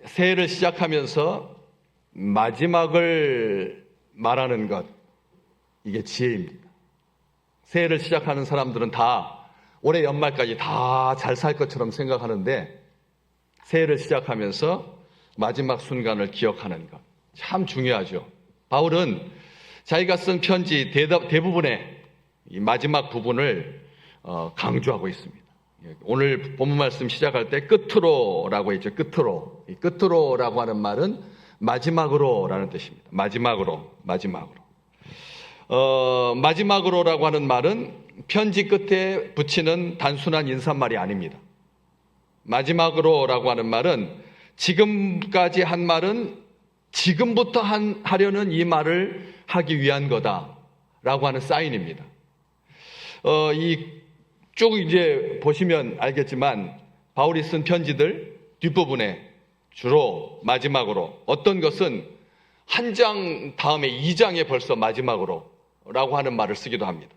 새해를 시작하면서 마지막을 말하는 것, 이게 지혜입니다. 새해를 시작하는 사람들은 다 올해 연말까지 다 잘 살 것처럼 생각하는데 새해를 시작하면서 마지막 순간을 기억하는 것, 참 중요하죠. 바울은 자기가 쓴 편지 대부분의 이 마지막 부분을 강조하고 있습니다. 오늘 본문 말씀 시작할 때 끝으로라고 했죠. 끝으로. 이 끝으로라고 하는 말은 마지막으로라는 뜻입니다. 마지막으로. 마지막으로라고 하는 말은 편지 끝에 붙이는 단순한 인사말이 아닙니다. 마지막으로라고 하는 말은 지금까지 한 말은 지금부터 하려는 이 말을 하기 위한 거다라고 하는 사인입니다. 쭉 이제 보시면 알겠지만 바울이 쓴 편지들 뒷부분에 주로 마지막으로, 어떤 것은 한 장 다음에 2장에 벌써 마지막으로라고 하는 말을 쓰기도 합니다.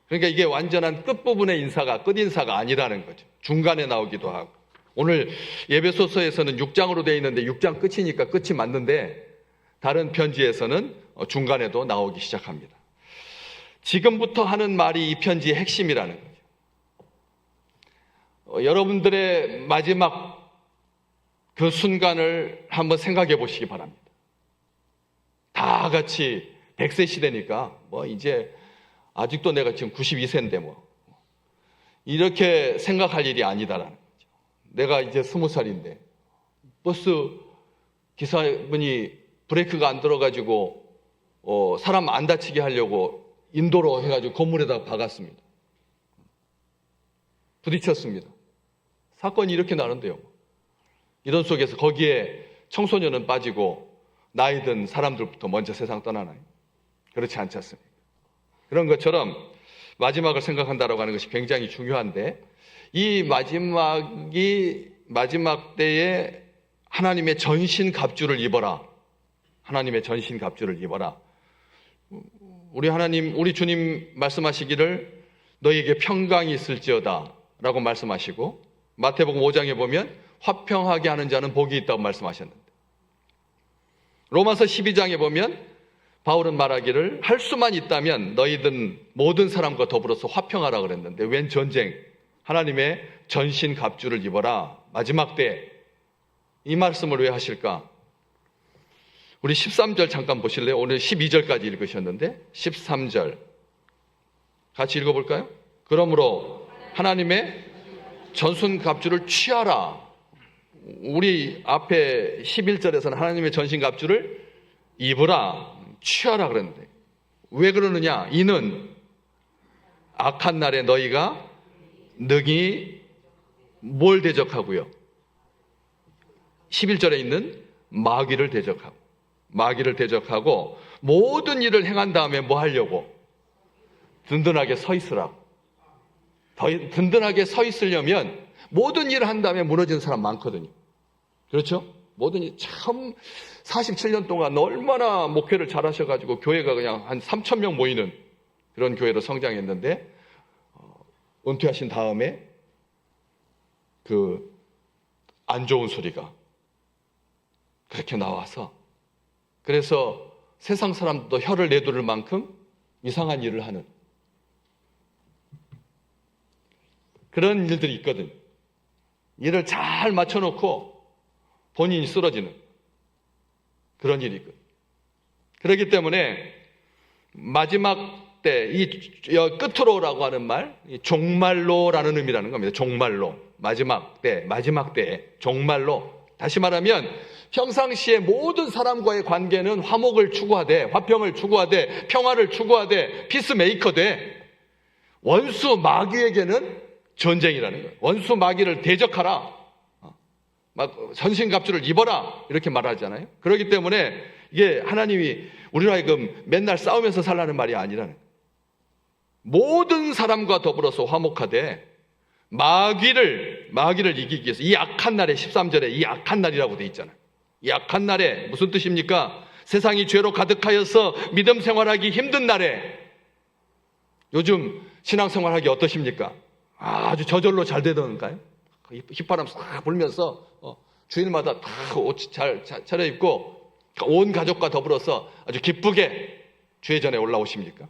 그러니까 이게 완전한 끝부분의 인사가 끝인사가 아니라는 거죠. 중간에 나오기도 하고. 오늘 예배소서에서는 6장으로 되어 있는데 6장 끝이니까 끝이 맞는데 다른 편지에서는 중간에도 나오기 시작합니다. 지금부터 하는 말이 이 편지의 핵심이라는 거죠. 여러분들의 마지막 그 순간을 한번 생각해 보시기 바랍니다. 다 같이 100세 시대니까 이제 아직도 내가 지금 92세인데 이렇게 생각할 일이 아니다라는 거죠. 내가 이제 20살인데 버스 기사분이 브레이크가 안 들어가지고 사람 안 다치게 하려고 인도로 해가지고 건물에다가 박았습니다. 부딪혔습니다. 사건이 이렇게 나는데요. 이런 속에서 거기에 청소년은 빠지고 나이 든 사람들부터 먼저 세상 떠나나요? 그렇지 않지 않습니까? 그런 것처럼 마지막을 생각한다라고 하는 것이 굉장히 중요한데, 이 마지막 때에 하나님의 전신갑주를 입어라. 하나님의 전신갑주를 입어라. 우리 주님 말씀하시기를 너희에게 평강이 있을지어다 라고 말씀하시고, 마태복음 5장에 보면 화평하게 하는 자는 복이 있다고 말씀하셨는데, 로마서 12장에 보면 바울은 말하기를 할 수만 있다면 너희들 모든 사람과 더불어서 화평하라 그랬는데 웬 전쟁, 하나님의 전신갑주를 입어라. 마지막 때 이 말씀을 왜 하실까? 우리 13절 잠깐 보실래요? 오늘 12절까지 읽으셨는데 13절 같이 읽어볼까요? 그러므로 하나님의 전신갑주를 취하라. 우리 앞에 11절에서는 하나님의 전신갑주를 입으라, 취하라 그랬는데 왜 그러느냐? 이는 악한 날에 너희가 능히 뭘 대적하고요? 11절에 있는 마귀를 대적하고 모든 일을 행한 다음에 뭐 하려고? 든든하게 서 있으라. 든든하게 서 있으려면 모든 일을 한 다음에 무너지는 사람 많거든요. 그렇죠? 모든 일 참 47년 동안 얼마나 목회를 잘 하셔가지고 교회가 그냥 한 3,000명 모이는 그런 교회로 성장했는데 은퇴하신 다음에 그 안 좋은 소리가 그렇게 나와서, 그래서 세상 사람도 혀를 내두를 만큼 이상한 일을 하는 그런 일들이 있거든요. 일을 잘 맞춰놓고 본인이 쓰러지는 그런 일이 있거든요. 그렇기 때문에 마지막 때, 이 끝으로라고 하는 말, 종말로라는 의미라는 겁니다. 종말로. 마지막 때, 종말로. 다시 말하면 평상시에 모든 사람과의 관계는 화목을 추구하되, 화평을 추구하되, 평화를 추구하되, 피스메이커되, 원수 마귀에게는 전쟁이라는 거예요. 원수 마귀를 대적하라. 막 전신갑주를 입어라. 이렇게 말하잖아요. 그렇기 때문에 이게 하나님이 우리로 하여금 맨날 싸우면서 살라는 말이 아니라는 거예요. 모든 사람과 더불어서 화목하되 마귀를 이기기 위해서, 이 악한 날에, 13절에 이 악한 날이라고 돼 있잖아요. 이 악한 날에 무슨 뜻입니까? 세상이 죄로 가득하여서 믿음 생활하기 힘든 날에, 요즘 신앙생활하기 어떠십니까? 아주 저절로 잘 되던가요? 휘파람 싹 불면서 주일마다 다 옷 잘 차려입고 온 가족과 더불어서 아주 기쁘게 주의 전에 올라오십니까?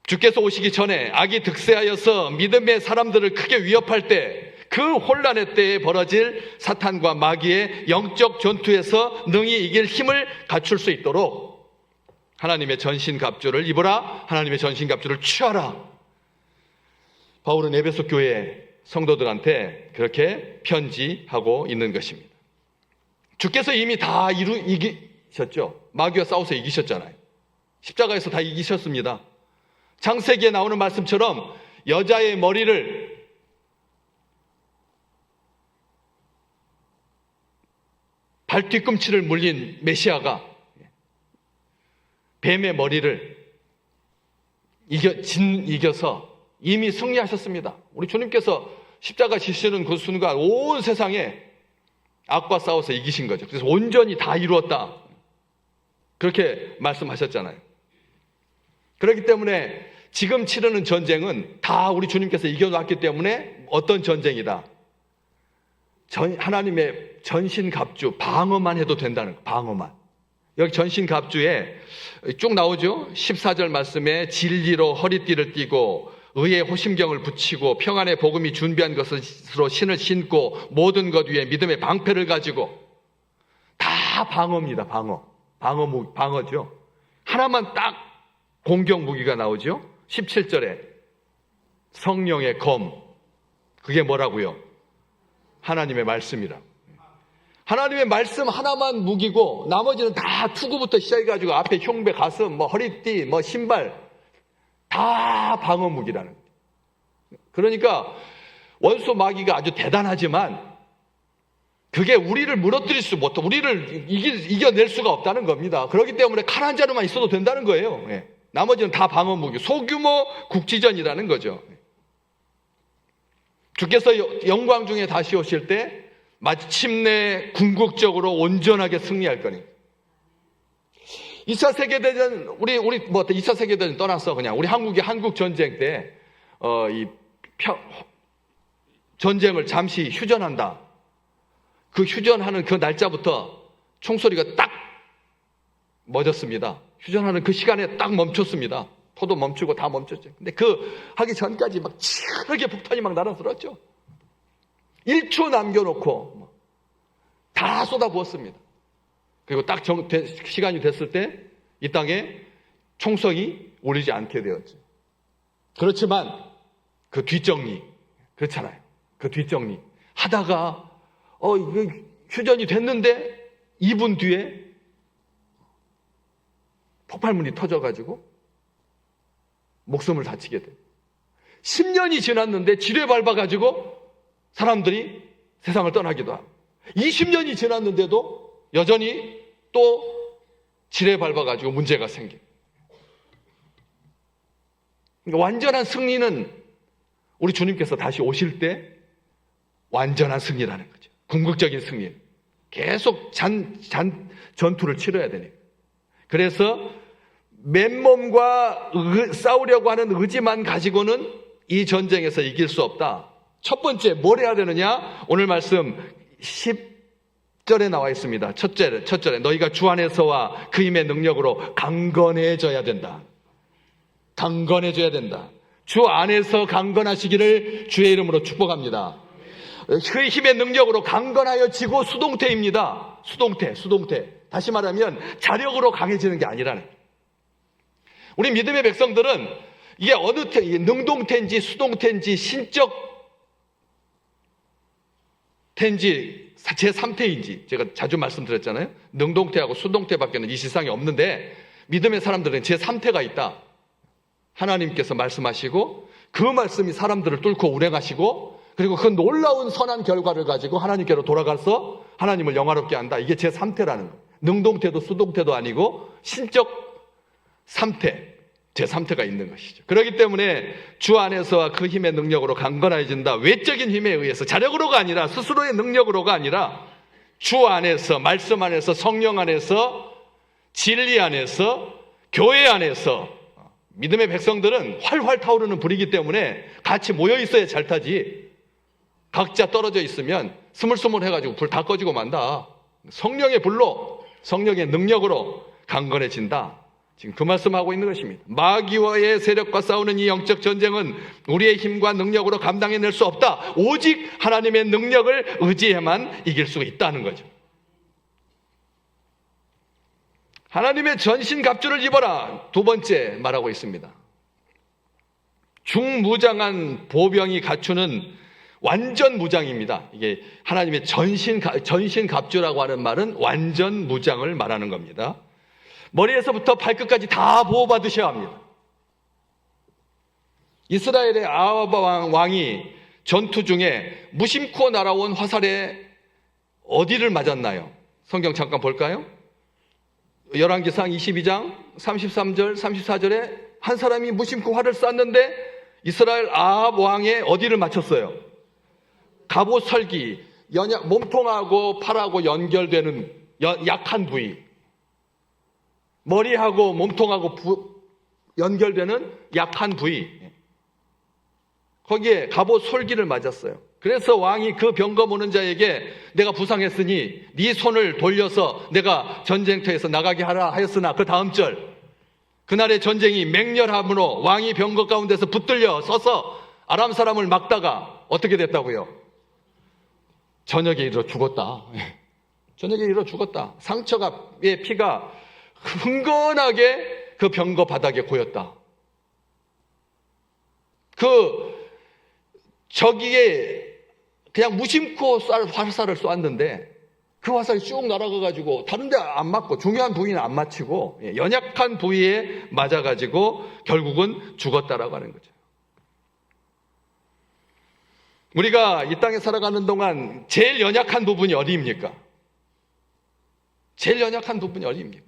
주께서 오시기 전에 악이 득세하여서 믿음의 사람들을 크게 위협할 때, 그 혼란의 때에 벌어질 사탄과 마귀의 영적 전투에서 능히 이길 힘을 갖출 수 있도록 하나님의 전신갑주를 입어라, 하나님의 전신갑주를 취하라. 바울은 에베소 교회 성도들한테 그렇게 편지하고 있는 것입니다. 주께서 이미 다 이기셨죠. 마귀와 싸워서 이기셨잖아요. 십자가에서 다 이기셨습니다. 창세기에 나오는 말씀처럼 여자의 머리를 발 뒤꿈치를 물린 메시아가 뱀의 머리를 이겨서 이미 승리하셨습니다. 우리 주님께서 십자가 지시는 그 순간 온 세상에 악과 싸워서 이기신 거죠. 그래서 온전히 다 이루었다, 그렇게 말씀하셨잖아요. 그렇기 때문에 지금 치르는 전쟁은 다 우리 주님께서 이겨놨기 때문에 어떤 전쟁이다, 하나님의 전신갑주, 방어만 해도 된다는 거, 방어만. 여기 전신갑주에 쭉 나오죠. 14절 말씀에 진리로 허리띠를 띠고 의의 호심경을 붙이고 평안의 복음이 준비한 것으로 신을 신고 모든 것 위에 믿음의 방패를 가지고. 다 방어입니다. 방어죠. 하나만 딱 공격 무기가 나오죠. 17절에 성령의 검, 그게 뭐라고요? 하나님의 말씀이라. 하나님의 말씀 하나만 무기고 나머지는 다 투구부터 시작해가지고 앞에 흉배, 가슴, 허리띠, 신발 다 방어 무기라는 거예요. 그러니까 원수 마귀가 아주 대단하지만 그게 우리를 무너뜨릴 수 못해, 우리를 이겨낼 수가 없다는 겁니다. 그렇기 때문에 칼 한 자루만 있어도 된다는 거예요. 나머지는 다 방어 무기, 소규모 국지전이라는 거죠. 주께서 영광 중에 다시 오실 때 마침내 궁극적으로 온전하게 승리할 거니. 2차 세계대전, 우리 2차 세계대전 떠나서 그냥 우리 한국 전쟁 때, 전쟁을 잠시 휴전한다. 그 휴전하는 그 날짜부터 총소리가 딱 멎었습니다. 휴전하는 그 시간에 딱 멈췄습니다. 포도 멈추고 다 멈췄죠. 근데 하기 전까지 막 치열하게 폭탄이 막 날아들었죠. 1초 남겨놓고 다 쏟아부었습니다. 그리고 딱 시간이 됐을 때 이 땅에 총성이 오르지 않게 되었죠. 그렇지만 그 뒷정리, 그렇잖아요. 그 뒷정리 하다가 휴전이 됐는데 2분 뒤에 폭발물이 터져가지고 목숨을 다치게 돼요. 10년이 지났는데 지뢰 밟아가지고 사람들이 세상을 떠나기도 하고, 20년이 지났는데도 여전히 또 지뢰 밟아가지고 문제가 생겨요. 그러니까 완전한 승리는 우리 주님께서 다시 오실 때 완전한 승리라는 거죠. 궁극적인 승리. 계속 전투를 치러야 되니까. 그래서 맨몸과 싸우려고 하는 의지만 가지고는 이 전쟁에서 이길 수 없다. 첫 번째 뭘 해야 되느냐? 오늘 말씀 10절에 나와 있습니다. 첫절에 너희가 주 안에서와 그 힘의 능력으로 강건해져야 된다. 강건해져야 된다. 주 안에서 강건하시기를 주의 이름으로 축복합니다. 그 힘의 능력으로 강건하여지고 수동태입니다. 수동태. 다시 말하면 자력으로 강해지는 게 아니라는 거예요. 우리 믿음의 백성들은 이게 어느 능동태인지 수동태인지 신적 태인지 제3태인지 제가 자주 말씀드렸잖아요. 능동태하고 수동태밖에는 이 세상에 없는데 믿음의 사람들은 제3태가 있다. 하나님께서 말씀하시고 그 말씀이 사람들을 뚫고 운행하시고 그리고 그 놀라운 선한 결과를 가지고 하나님께로 돌아가서 하나님을 영화롭게 한다. 이게 제3태라는 거예요. 능동태도 수동태도 아니고 신적 3태, 제3태가 있는 것이죠. 그렇기 때문에 주 안에서와 그 힘의 능력으로 강건해진다. 외적인 힘에 의해서, 자력으로가 아니라 스스로의 능력으로가 아니라 주 안에서, 말씀 안에서, 성령 안에서, 진리 안에서, 교회 안에서. 믿음의 백성들은 활활 타오르는 불이기 때문에 같이 모여 있어야 잘 타지. 각자 떨어져 있으면 스물스물 해가지고 불 다 꺼지고 만다. 성령의 불로, 성령의 능력으로 강건해진다. 지금 그 말씀하고 있는 것입니다. 마귀와의 세력과 싸우는 이 영적 전쟁은 우리의 힘과 능력으로 감당해낼 수 없다. 오직 하나님의 능력을 의지해만 이길 수가 있다는 거죠. 하나님의 전신갑주를 입어라. 두 번째 말하고 있습니다. 중무장한 보병이 갖추는 완전 무장입니다. 이게 하나님의 전신갑주라고 하는 말은 완전 무장을 말하는 겁니다. 머리에서부터 발끝까지 다 보호받으셔야 합니다. 이스라엘의 아합 왕이 전투 중에 무심코 날아온 화살에 어디를 맞았나요? 성경 잠깐 볼까요? 열왕기상 22장 33절 34절에 한 사람이 무심코 활을 쐈는데 이스라엘 아합 왕의 어디를 맞췄어요? 갑옷 설기, 몸통하고 팔하고 연결되는 약한 부위, 머리하고 몸통하고 연결되는 약한 부위, 거기에 갑옷 솔기를 맞았어요. 그래서 왕이 그 병거 모는 자에게 내가 부상했으니 네 손을 돌려서 내가 전쟁터에서 나가게 하라 하였으나 그 다음 절, 그날의 전쟁이 맹렬함으로 왕이 병거 가운데서 붙들려 서서 아람 사람을 막다가 어떻게 됐다고요? 저녁에 이르러 죽었다. 저녁에 이르러 죽었다. 상처의 피가 흥건하게 그 병거 바닥에 고였다. 저기에 그냥 무심코 화살을 쏘았는데 그 화살이 쭉 날아가가지고 다른 데 안 맞고 중요한 부위는 안 맞히고 연약한 부위에 맞아가지고 결국은 죽었다라고 하는 거죠. 우리가 이 땅에 살아가는 동안 제일 연약한 부분이 어디입니까? 제일 연약한 부분이 어디입니까?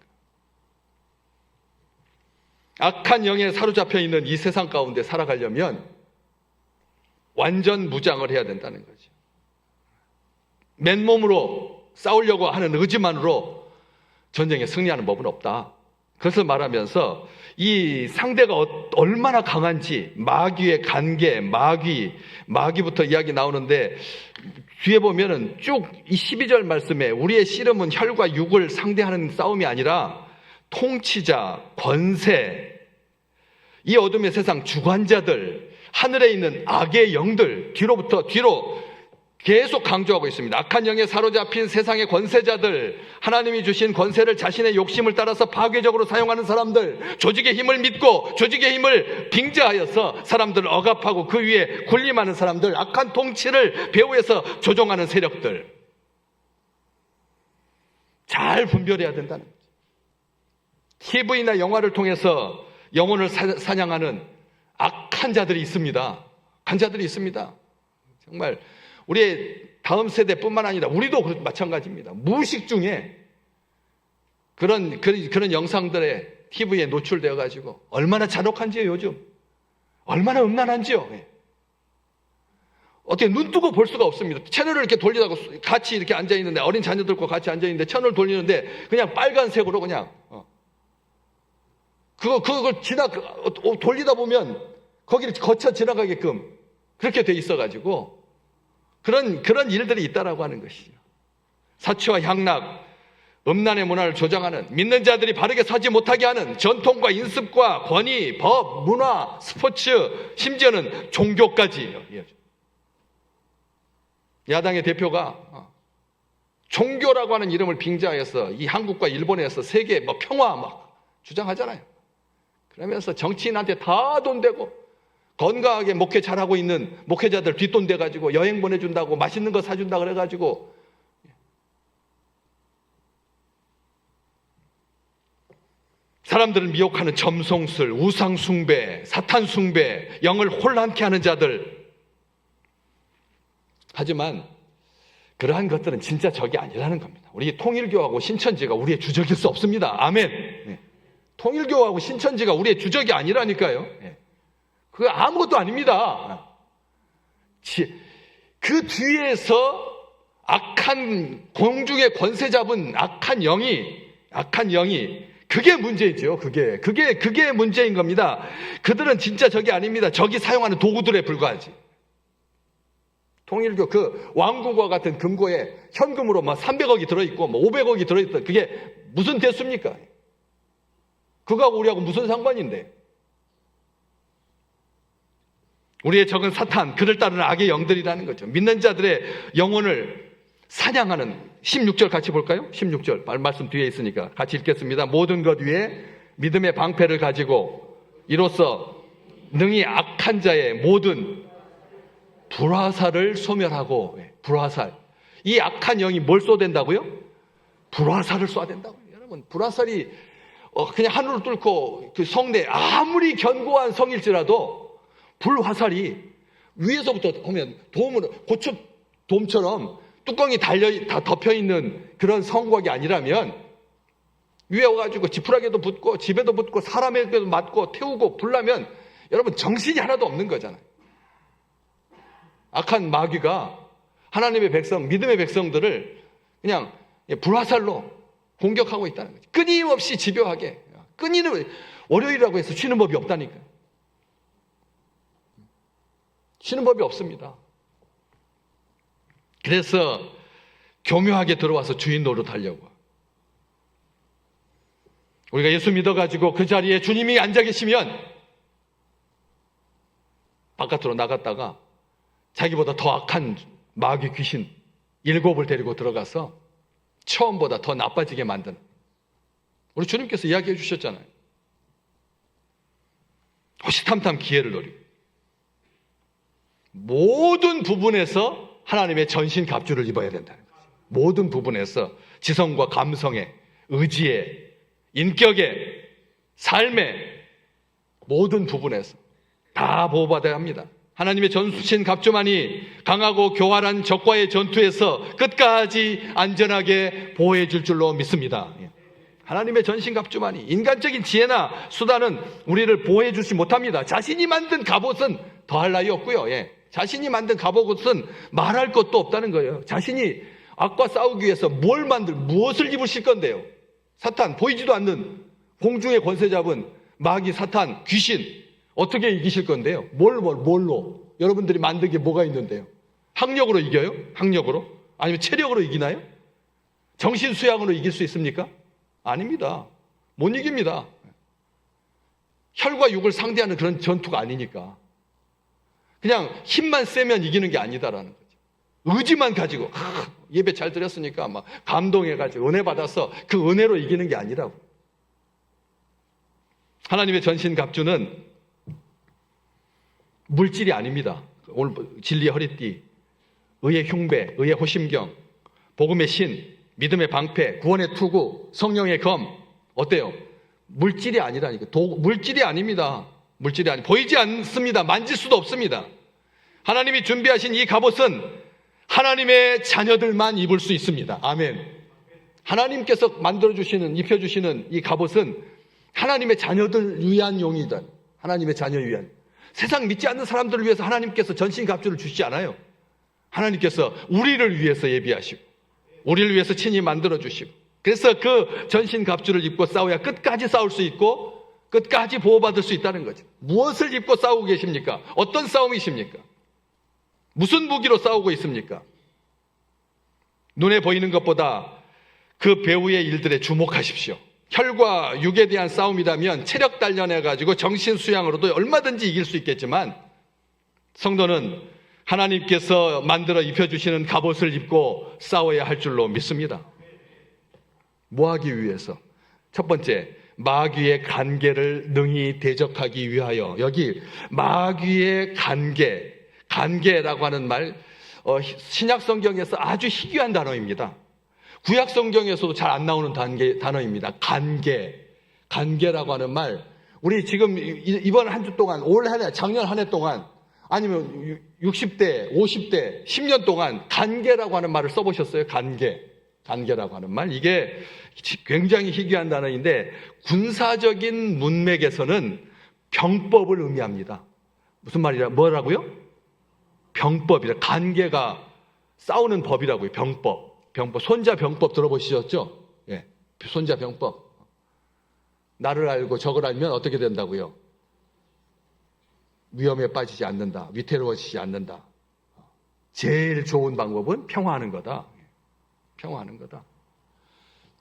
악한 영에 사로잡혀 있는 이 세상 가운데 살아가려면 완전 무장을 해야 된다는 거죠. 맨몸으로 싸우려고 하는 의지만으로 전쟁에 승리하는 법은 없다. 그것을 말하면서 이 상대가 얼마나 강한지, 마귀의 관계, 마귀부터 이야기 나오는데 뒤에 보면은 쭉 이 12절 말씀에 우리의 씨름은 혈과 육을 상대하는 싸움이 아니라 통치자, 권세, 이 어둠의 세상 주관자들, 하늘에 있는 악의 영들, 뒤로 계속 강조하고 있습니다. 악한 영에 사로잡힌 세상의 권세자들, 하나님이 주신 권세를 자신의 욕심을 따라서 파괴적으로 사용하는 사람들, 조직의 힘을 믿고 조직의 힘을 빙자하여서 사람들을 억압하고 그 위에 군림하는 사람들, 악한 통치를 배후에서 조종하는 세력들, 잘 분별해야 된다는 거죠. TV나 영화를 통해서 영혼을 사냥하는 악한 자들이 있습니다. 간자들이 있습니다. 정말 우리의 다음 세대뿐만 아니라 우리도 마찬가지입니다. 무의식 중에 그런 영상들에 TV에 노출되어 가지고 얼마나 잔혹한지요. 요즘 얼마나 음란한지요. 어떻게 눈 뜨고 볼 수가 없습니다. 채널을 이렇게 돌리다가 같이 이렇게 앉아 있는데, 어린 자녀들과 같이 앉아 있는데 채널을 돌리는데 그냥 빨간색으로 그냥 그걸 돌리다 보면 거기를 거쳐 지나가게끔 그렇게 돼 있어 가지고 그런 일들이 있다라고 하는 것이죠. 사치와 향락, 음란의 문화를 조장하는, 믿는 자들이 바르게 서지 못하게 하는 전통과 인습과 권위, 법, 문화, 스포츠, 심지어는 종교까지. 야당의 대표가 종교라고 하는 이름을 빙자해서 이 한국과 일본에서 세계 평화 막 주장하잖아요. 그러면서 정치인한테 다 돈 대고 건강하게 목회 잘하고 있는 목회자들 뒷돈 대가지고 여행 보내준다고 맛있는 거 사준다 그래가지고 사람들을 미혹하는 점성술, 우상숭배, 사탄숭배, 영을 혼란케 하는 자들. 하지만 그러한 것들은 진짜 적이 아니라는 겁니다. 우리 통일교하고 신천지가 우리의 주적일 수 없습니다. 아멘. 통일교하고 신천지가 우리의 주적이 아니라니까요. 그거 아무것도 아닙니다. 그 뒤에서 악한 공중의 권세 잡은 악한 영이 그게 문제죠. 그게 문제인 겁니다. 그들은 진짜 적이 아닙니다. 적이 사용하는 도구들에 불과하지. 통일교 그 왕궁과 같은 금고에 현금으로 막 300억이 들어있고 뭐 500억이 들어있다. 그게 무슨 대수입니까? 그거하고 우리하고 무슨 상관인데? 우리의 적은 사탄, 그를 따르는 악의 영들이라는 거죠. 믿는 자들의 영혼을 사냥하는 16절 같이 볼까요? 16절 말씀 뒤에 있으니까 같이 읽겠습니다. 모든 것 위에 믿음의 방패를 가지고 이로써 능히 악한 자의 모든 불화살을 소멸하고. 불화살, 이 악한 영이 뭘 쏘댄다고요? 불화살을 쏴댄다고요. 여러분, 불화살이 그냥 하늘을 뚫고 그 성내 아무리 견고한 성일지라도 불화살이 위에서부터 보면 고추 돔처럼 뚜껑이 다 덮여있는 그런 성곽이 아니라면 위에 와가지고 지푸라기도 붙고 집에도 붙고 사람에게도 맞고 태우고 불나면 여러분 정신이 하나도 없는 거잖아요. 악한 마귀가 하나님의 백성, 믿음의 백성들을 그냥 불화살로 공격하고 있다는 거죠. 끊임없이 집요하게. 월요일이라고 해서 쉬는 법이 없다니까요. 쉬는 법이 없습니다. 그래서 교묘하게 들어와서 주인 노릇하려고. 우리가 예수 믿어가지고 그 자리에 주님이 앉아 계시면 바깥으로 나갔다가 자기보다 더 악한 마귀 귀신 7을 데리고 들어가서 처음보다 더 나빠지게 만드는, 우리 주님께서 이야기해 주셨잖아요. 호시탐탐 기회를 노리고 모든 부분에서 하나님의 전신 갑주를 입어야 된다는 거죠. 모든 부분에서 지성과 감성에, 의지에, 인격에, 삶의 모든 부분에서 다 보호받아야 합니다. 하나님의 전신 갑주만이 강하고 교활한 적과의 전투에서 끝까지 안전하게 보호해 줄 줄로 믿습니다. 하나님의 전신 갑주만이. 인간적인 지혜나 수단은 우리를 보호해 주지 못합니다. 자신이 만든 갑옷은 더할 나위 없고요. 자신이 만든 갑옷은 말할 것도 없다는 거예요. 자신이 악과 싸우기 위해서 무엇을 입으실 건데요? 사탄, 보이지도 않는 공중의 권세 잡은 마귀, 사탄, 귀신 어떻게 이기실 건데요? 뭘로? 여러분들이 만든 게 뭐가 있는데요? 학력으로 이겨요? 학력으로? 아니면 체력으로 이기나요? 정신수양으로 이길 수 있습니까? 아닙니다. 못 이깁니다. 혈과 육을 상대하는 그런 전투가 아니니까. 그냥 힘만 세면 이기는 게 아니다라는 거죠. 의지만 가지고 예배 잘 드렸으니까 막 감동해가지고 은혜 받아서 그 은혜로 이기는 게 아니라고. 하나님의 전신 갑주는 물질이 아닙니다. 오늘 진리의 허리띠, 의의 흉배, 의의 호심경, 복음의 신, 믿음의 방패, 구원의 투구, 성령의 검. 어때요? 물질이 아니라니까. 물질이 아닙니다. 보이지 않습니다. 만질 수도 없습니다. 하나님이 준비하신 이 갑옷은 하나님의 자녀들만 입을 수 있습니다. 아멘. 하나님께서 만들어주시는, 입혀주시는 이 갑옷은 하나님의 자녀들 위한 용이다. 하나님의 자녀 위한. 세상 믿지 않는 사람들을 위해서 하나님께서 전신 갑주를 주시지 않아요. 하나님께서 우리를 위해서 예비하시고 우리를 위해서 친히 만들어주시고, 그래서 그 전신 갑주를 입고 싸워야 끝까지 싸울 수 있고 끝까지 보호받을 수 있다는 거죠. 무엇을 입고 싸우고 계십니까? 어떤 싸움이십니까? 무슨 무기로 싸우고 있습니까? 눈에 보이는 것보다 그 배후의 일들에 주목하십시오. 혈과 육에 대한 싸움이라면 체력 단련해가지고 정신 수양으로도 얼마든지 이길 수 있겠지만, 성도는 하나님께서 만들어 입혀주시는 갑옷을 입고 싸워야 할 줄로 믿습니다. 뭐 하기 위해서? 첫 번째, 마귀의 간계를 능히 대적하기 위하여. 여기 마귀의 간계라고 하는 말, 신약 성경에서 아주 희귀한 단어입니다. 구약 성경에서도 잘 안 나오는 단어입니다. 간계라고 하는 말, 우리 지금 이번 한 주 동안, 올 한 해, 작년 한 해 동안, 아니면 60대, 50대, 10년 동안 간계라고 하는 말을 써보셨어요? 간계라고 하는 말. 이게 굉장히 희귀한 단어인데 군사적인 문맥에서는 병법을 의미합니다. 무슨 뭐라고요? 병법이라. 간계가 싸우는 법이라고요. 병법. 손자병법 들어보셨죠? 예, 손자병법. 나를 알고 적을 알면 어떻게 된다고요? 위험에 빠지지 않는다. 위태로워지지 않는다. 제일 좋은 방법은 평화하는 거다. 평화하는 거다.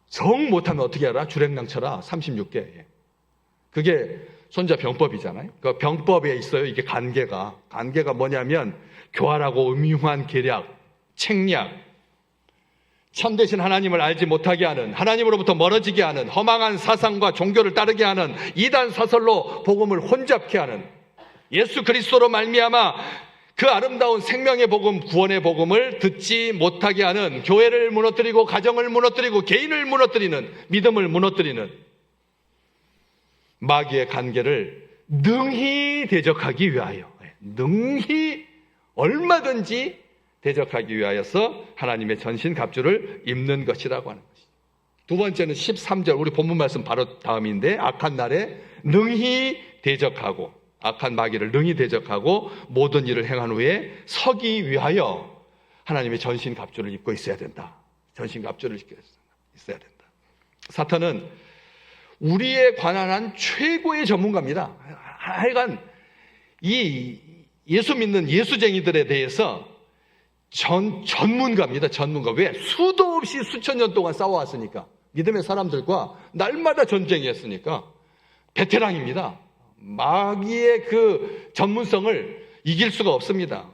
정 못하면 어떻게 알아? 주랭랑 쳐라. 36개. 그게 손자병법이잖아요. 그 병법에 있어요. 이게 관계가. 관계가 뭐냐면 교활하고 음흉한 계략, 책략, 참되신 하나님을 알지 못하게 하는, 하나님으로부터 멀어지게 하는, 허망한 사상과 종교를 따르게 하는, 이단 사설로 복음을 혼잡케 하는, 예수 그리스도로 말미암아 그 아름다운 생명의 복음, 구원의 복음을 듣지 못하게 하는, 교회를 무너뜨리고 가정을 무너뜨리고 개인을 무너뜨리는, 믿음을 무너뜨리는 마귀의 관계를 능히 대적하기 위하여, 능히 얼마든지 대적하기 위하여서 하나님의 전신갑주를 입는 것이라고 하는 것이죠. 두 번째는 13절, 우리 본문 말씀 바로 다음인데, 악한 날에 능히 대적하고, 악한 마귀를 능히 대적하고 모든 일을 행한 후에 서기 위하여 하나님의 전신갑주를 입고 있어야 된다. 전신갑주를 입고 있어야 된다. 사탄은 우리에 관한 한 최고의 전문가입니다. 하여간 이 예수 믿는 예수쟁이들에 대해서 전문가입니다. 전문가. 왜? 수도 없이 수천 년 동안 싸워왔으니까. 믿음의 사람들과 날마다 전쟁했으니까 베테랑입니다. 마귀의 그 전문성을 이길 수가 없습니다.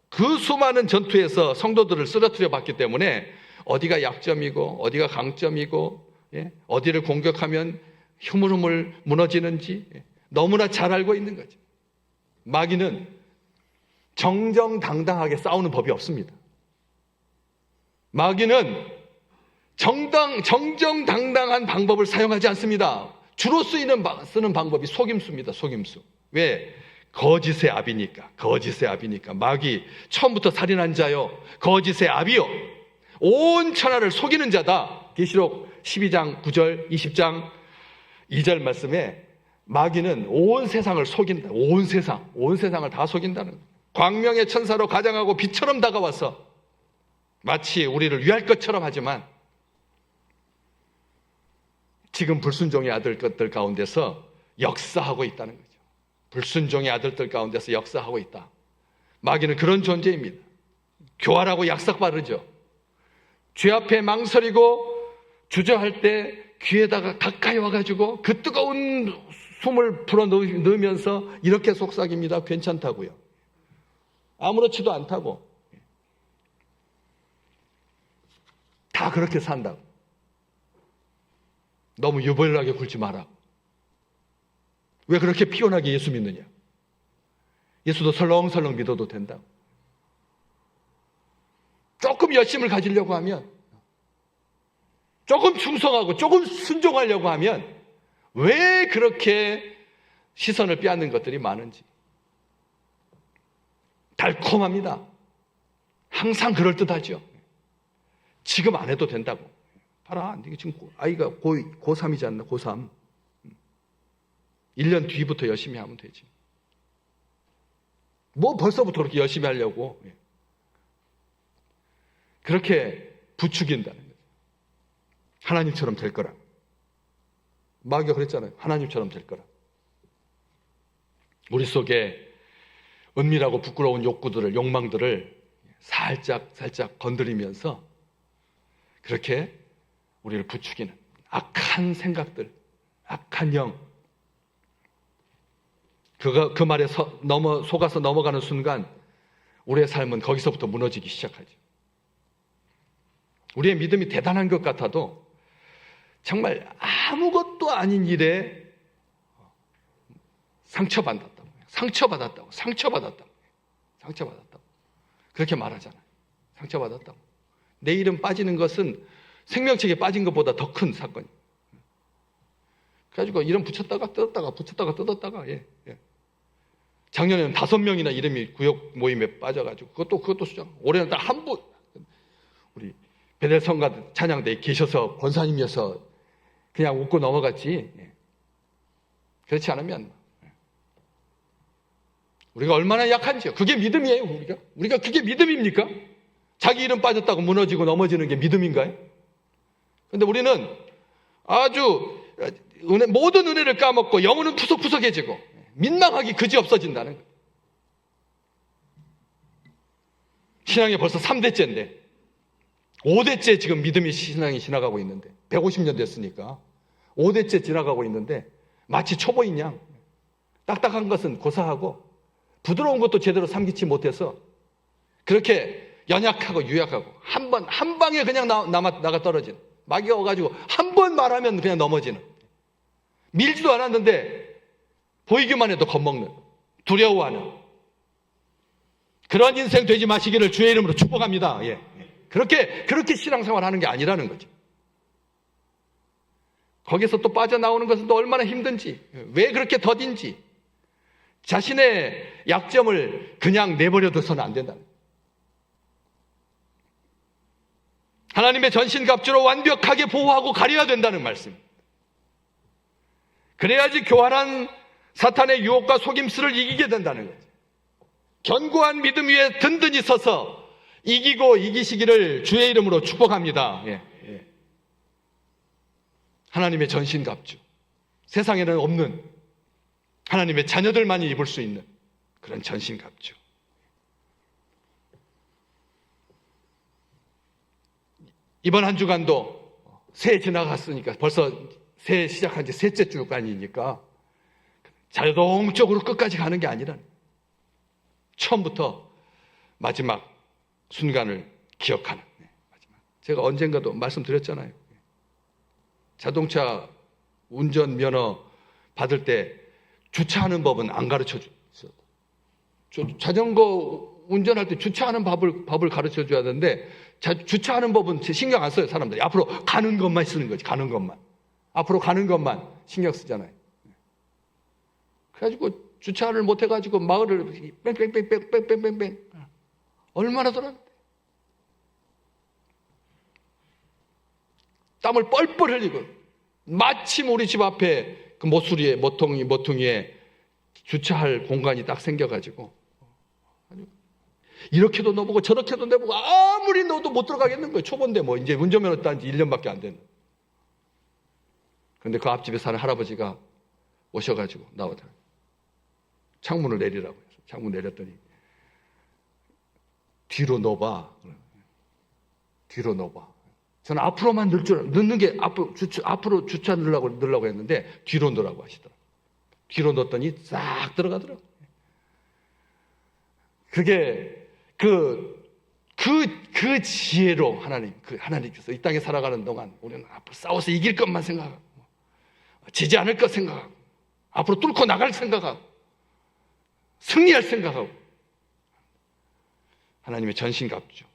그 수많은 전투에서 성도들을 쓰러뜨려 봤기 때문에 어디가 약점이고 어디가 강점이고, 어디를 공격하면 흐물흐물 무너지는지 너무나 잘 알고 있는 거죠. 마귀는 정정당당하게 싸우는 법이 없습니다. 마귀는 정정당당한 방법을 사용하지 않습니다. 주로 쓰는 방법이 속임수입니다. 속임수. 왜? 거짓의 아비니까. 거짓의 아비니까. 마귀 처음부터 살인한 자요, 거짓의 아비요, 온 천하를 속이는 자다. 계시록 12장 9절, 20장 2절 말씀에 마귀는 온 세상을 속인다. 온 세상을 다 속인다는 거예요. 광명의 천사로 가장하고 빛처럼 다가와서 마치 우리를 위할 것처럼 하지만 지금 불순종의 아들들 가운데서 역사하고 있다는 거죠. 불순종의 아들들 가운데서 역사하고 있다. 마귀는 그런 존재입니다. 교활하고 약삭빠르죠. 죄 앞에 망설이고 주저할 때 귀에다가 가까이 와가지고 그 뜨거운 숨을 불어 넣으면서 이렇게 속삭입니다. 괜찮다고요. 아무렇지도 않다고. 다 그렇게 산다고. 너무 유별나게 굴지 마라. 왜 그렇게 피곤하게 예수 믿느냐? 예수도 설렁설렁 믿어도 된다. 조금 열심을 가지려고 하면, 조금 충성하고 조금 순종하려고 하면 왜 그렇게 시선을 빼앗는 것들이 많은지. 달콤합니다. 항상 그럴듯하죠. 지금 안 해도 된다고. 봐라, 지금 아이가 고3이지 않나? 고3. 1년 뒤부터 열심히 하면 되지. 뭐 벌써부터 그렇게 열심히 하려고. 그렇게 부추긴다는 거죠. 하나님처럼 될 거라. 마귀가 그랬잖아요. 하나님처럼 될 거라. 우리 속에 은밀하고 부끄러운 욕구들을, 욕망들을 살짝 건드리면서 그렇게 우리를 부추기는 악한 생각들, 악한 영, 그 말에 속아서 넘어가는 순간 우리의 삶은 거기서부터 무너지기 시작하죠. 우리의 믿음이 대단한 것 같아도 정말 아무것도 아닌 일에 상처받았다고. 그렇게 말하잖아요. 상처받았다고. 내 이름 빠지는 것은 생명책에 빠진 것보다 더 큰 사건이에요. 그래가지고 이름 붙였다가 뜯었다가. 작년에는 5명이나 이름이 구역 모임에 빠져가지고 그것도 수정. 올해는 딱 한 분. 우리 베델 성가 찬양대에 계셔서 권사님이어서 그냥 웃고 넘어갔지. 그렇지 않으면 우리가 얼마나 약한지요. 그게 믿음이에요. 우리가 그게 믿음입니까? 자기 이름 빠졌다고 무너지고 넘어지는 게 믿음인가요? 그런데 우리는 아주 모든 은혜를 까먹고 영혼은 푸석푸석해지고 민망하기 그지 없어진다는 거예요. 신앙이 벌써 3대째인데 5대째 지금 믿음의 신앙이 지나가고 있는데 150년 됐으니까 5대째 지나가고 있는데 마치 초보인 양 딱딱한 것은 고사하고 부드러운 것도 제대로 삼키지 못해서 그렇게 연약하고 유약하고 한 방에 그냥 나가 떨어지는, 막이 와가지고 한 번 말하면 그냥 넘어지는, 밀지도 않았는데 보이기만 해도 겁먹는, 두려워하는 그런 인생 되지 마시기를 주의 이름으로 축복합니다. 예. 그렇게 신앙생활 하는 게 아니라는 거죠. 거기서 또 빠져나오는 것은 또 얼마나 힘든지, 왜 그렇게 더딘지, 자신의 약점을 그냥 내버려둬서는 안 된다는 거예요. 하나님의 전신갑주로 완벽하게 보호하고 가려야 된다는 말씀입니다. 그래야지 교활한 사탄의 유혹과 속임수를 이기게 된다는 거죠. 견고한 믿음 위에 든든히 서서 이기고 이기시기를 주의 이름으로 축복합니다. 예. 하나님의 전신갑주, 세상에는 없는 하나님의 자녀들만이 입을 수 있는 그런 전신갑주. 이번 한 주간도 새해 지나갔으니까 벌써 새해 시작한 지 셋째 주간이니까 자동적으로 끝까지 가는 게 아니라 처음부터 마지막 순간을 기억하는, 제가 언젠가도 말씀드렸잖아요. 자동차 운전면허 받을 때 주차하는 법은 안 가르쳐 줬어요. 자전거 운전할 때 주차하는 법을 가르쳐 줘야 되는데 주차하는 법은 신경 안 써요. 사람들이 앞으로 가는 것만 쓰는 거지. 가는 것만, 앞으로 가는 것만 신경 쓰잖아요. 그래가지고 주차를 못 해가지고 마을을 뺑뺑뺑뺑뺑뺑뺑뺑 얼마나 돌았는데 땀을 뻘뻘 흘리고, 마침 우리 집 앞에 그 모서리에 모퉁이에 주차할 공간이 딱 생겨가지고 이렇게도 넣어보고 저렇게도 넣어보고 아무리 넣어도 못 들어가겠는 거예요. 초보인데 뭐 이제 운전면허 딴 지 1년밖에 안 됐는. 그런데 그 앞집에 사는 할아버지가 오셔가지고 나오더라고요. 창문을 내리라고 해서 창문 내렸더니 뒤로 넣어봐. 뒤로 넣어봐. 저는 앞으로만 넣는 게 앞으로 주차 넣으려고 했는데 뒤로 넣으라고 하시더라고요. 뒤로 넣었더니 싹 들어가더라고요. 그게 그 지혜로 하나님께서 이 땅에 살아가는 동안 우리는 앞으로 싸워서 이길 것만 생각하고, 지지 않을 것 생각하고, 앞으로 뚫고 나갈 생각하고, 승리할 생각하고, 하나님의 전신갑주,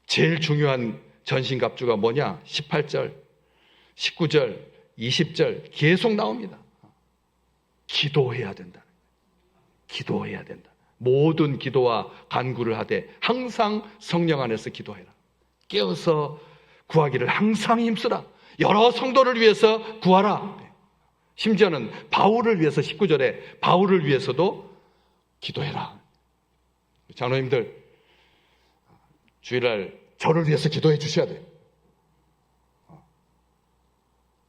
제일 중요한 전신갑주가 뭐냐? 18절, 19절, 20절 계속 나옵니다. 기도해야 된다. 기도해야 된다. 모든 기도와 간구를 하되 항상 성령 안에서 기도해라. 깨어서 구하기를 항상 힘쓰라. 여러 성도를 위해서 구하라. 심지어는 바울을 위해서 19절에 바울을 위해서도 기도해라. 장로님들 주일날 저를 위해서 기도해 주셔야 돼요.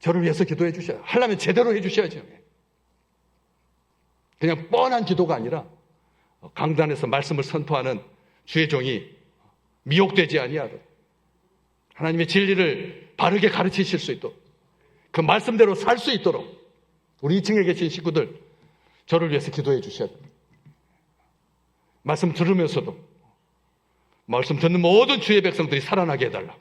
저를 위해서 기도해 주셔야 돼요. 하려면 제대로 해 주셔야죠. 그냥 뻔한 기도가 아니라 강단에서 말씀을 선포하는 주의 종이 미혹되지 아니하고 하나님의 진리를 바르게 가르치실 수 있도록, 그 말씀대로 살 수 있도록 우리 2층에 계신 식구들 저를 위해서 기도해 주셔야 됩니다. 말씀 들으면서도 말씀 듣는 모든 주의 백성들이 살아나게 해달라.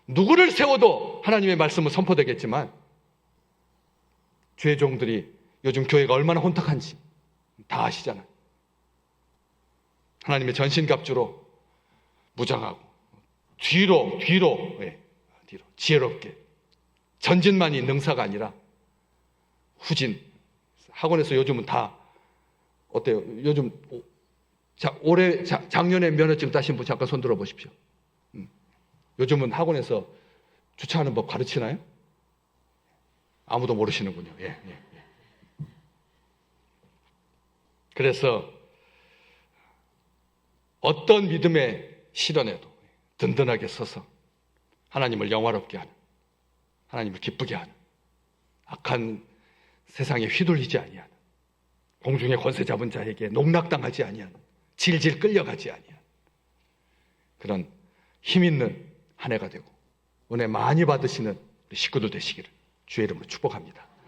누구를 세워도 하나님의 말씀은 선포되겠지만 주의 종들이 요즘 교회가 얼마나 혼탁한지 다 아시잖아요. 하나님의 전신갑주로 무장하고 뒤로 지혜롭게, 전진만이 능사가 아니라 후진. 학원에서 요즘은 다 어때요? 요즘 올해 작년에 면허증 따신 분 잠깐 손 들어 보십시오. 요즘은 학원에서 주차하는 법 가르치나요? 아무도 모르시는군요. 예. 그래서 어떤 믿음의 시련에도 든든하게 서서 하나님을 영화롭게 하는, 하나님을 기쁘게 하는, 악한 세상에 휘둘리지 아니하는, 공중의 권세 잡은 자에게 농락당하지 아니하는, 질질 끌려가지 아니하는 그런 힘 있는 한 해가 되고 은혜 많이 받으시는 우리 식구들 되시기를 주의 이름으로 축복합니다.